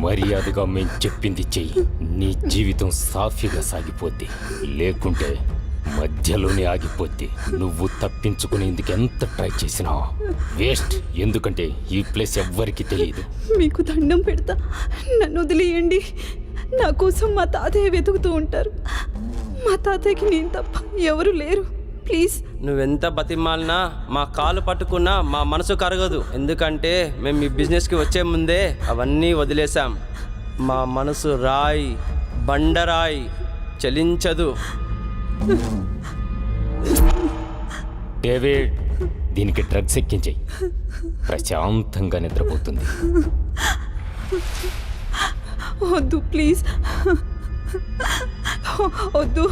మర్యాదగా మేం చెప్పింది చెయ్యి, నీ జీవితం సాఫీగా సాగిపోద్ది. లేకుంటే మధ్యలోనే ఆగిపోద్ది. నువ్వు తప్పించుకునేందుకు ఎంత ట్రై చేసినా వేస్ట్. ఎందుకంటే ఈ ప్లేస్ ఎవ్వరికి తెలియదు. మీకు దండం పెడతా, నన్ను వదిలేయండి. నా కోసం మా తాతయ్య వెతుకుతూ ఉంటారు. మా తాతయ్యకి నేను తప్ప ఎవరు లేరు. ప్లీజ్. నువ్వెంత బతిమాలినా, మా కాలు పట్టుకున్నా మా మనసు కరగదు. ఎందుకంటే మేము ఈ బిజినెస్కి వచ్చే ముందే అవన్నీ వదిలేసాం. మా మనసు రాయి, బండరాయి, చలించదు. డేవిడ్, దీనికి డ్రగ్స్ ఎక్కించేయి, ప్రశాంతంగా నిద్రపోతుంది. వద్దు ప్లీజ్, వద్దు.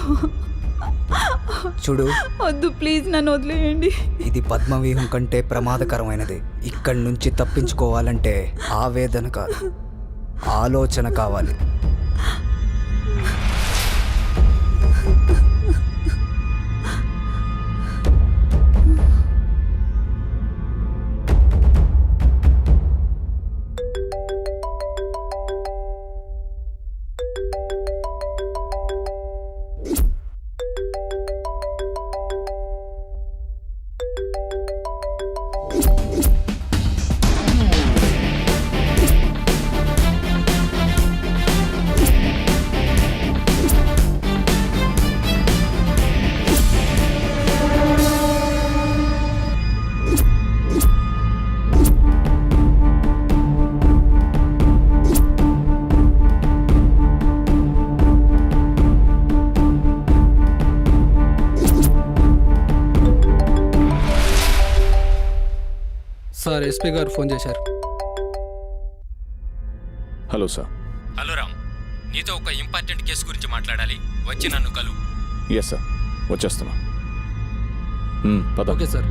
చూడు, వద్దు ప్లీజ్, నన్ను వదిలేయండి. ఇది పద్మవ్యూహం కంటే ప్రమాదకరమైనది. ఇక్కడి నుంచి తప్పించుకోవాలంటే ఆవేదన కాదు, ఆలోచన కావాలి. సార్, ఎస్పీ గారు ఫోన్ చేశారు. Hello sir. హలో రామ్, నీతో ఒక ఇంపార్టెంట్ కేసు గురించి మాట్లాడాలి. వచ్చి నన్ను కలు. ఎస్ సార్, వచ్చేస్తున్నా. పద. Okay sir.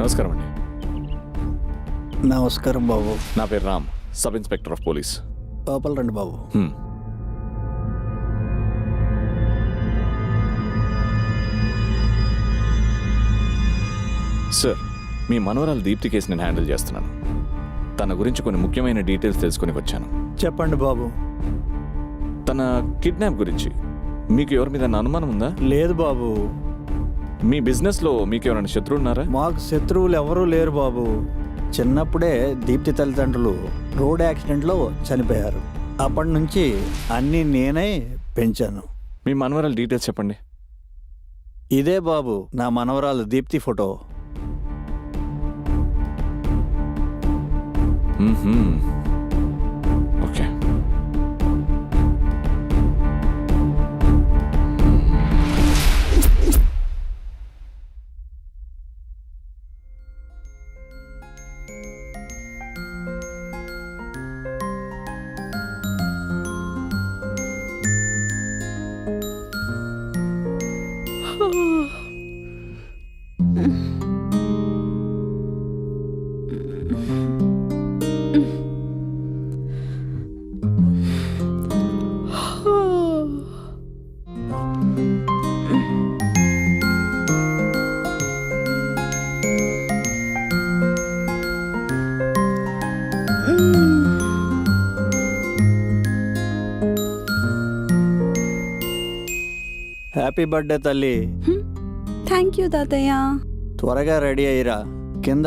నమస్కారం అండి. నమస్కారం బాబు. నా పేరు Ram, sub inspector of police. లోపల రండి బాబు. సార్, మీ మనవరాలు దీప్తి కేసు నేను హ్యాండిల్ చేస్తున్నాను. తన గురించి కొన్ని ముఖ్యమైన డీటెయిల్స్ తెలుసుకొని వచ్చాను. చెప్పండి బాబు. తన కిడ్నాప్ గురించి మీకు ఎవరి మీద అనుమానం ఉందా? లేదు బాబు. మీ బిజినెస్లో మీకు ఎవరైనా శత్రువులు ఉన్నారా? మాకు శత్రువులు ఎవరూ లేరు బాబు. చిన్నప్పుడే దీప్తి తల్లిదండ్రులు రోడ్ యాక్సిడెంట్లో చనిపోయారు. అప్పటి నుంచి అన్నీ నేనే పెంచాను. మీ మనవరాలు డీటెయిల్స్ చెప్పండి. ఇదే బాబు నా మనవరాలు Deepti photo. Okay. Happy birthday తల్లి. థ్యాంక్ యూ తాతయ్య. త్వరగా రెడీ అయ్యిరా, కింద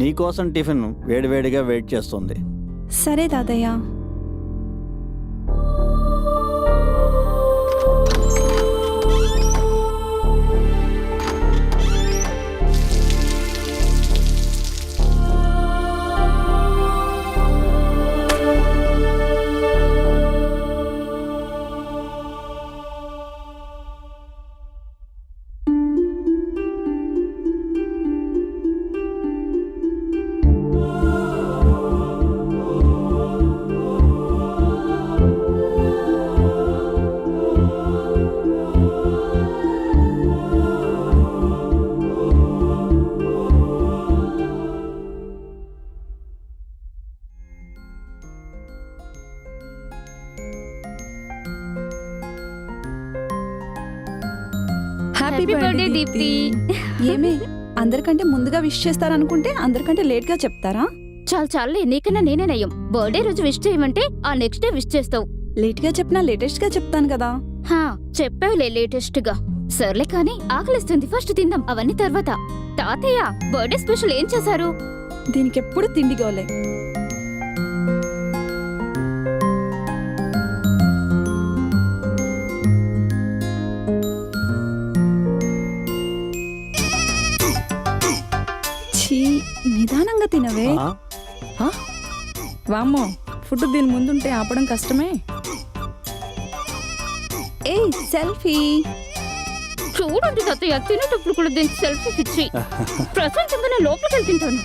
నీకోసం టిఫిన్ వేడివేడిగా వెయిట్ చేస్తుంది. సరే తాతయ్య. Happy birthday Deepti. ఏమే అందరికంటే ముందుగా విష్ చేస్తారనుకుంటే అందరికంటే లేట్ గా చెప్తారా? చాలు చాలులే, నీకన్నా నేనే నయం. బర్త్డే రోజు విష్ చేయమంటే ఆ నెక్స్ట్ డే విష్ చేస్తావు. లేట్ గా చెప్పినా లేటెస్ట్ గా చెప్తాను కదా. హా, చెప్పావులే లేటెస్ట్ గా. సర్లే కానీ ఆకలిస్తుంది, ఫస్ట్ తిందాం, అవన్నీ తర్వాత. తాతయ్య బర్త్డే స్పెషల్ ఏం చేశారు? దీనికి ఎప్పుడు తిండి గోలే. ఛీ, నిదానంగా తినవే. ఆ? వామ్మో, ఫుడ్ దీని ముందుంటే ఆపడం కష్టమే. ఏ సెల్ఫీ. చూడండి తాతయ్య, తినేటప్పుడు కూడా దీనికి సెల్ఫీ పిచ్చి. ప్రశాంతంగా నేను లోపలికి వెళ్ళి తింటాను.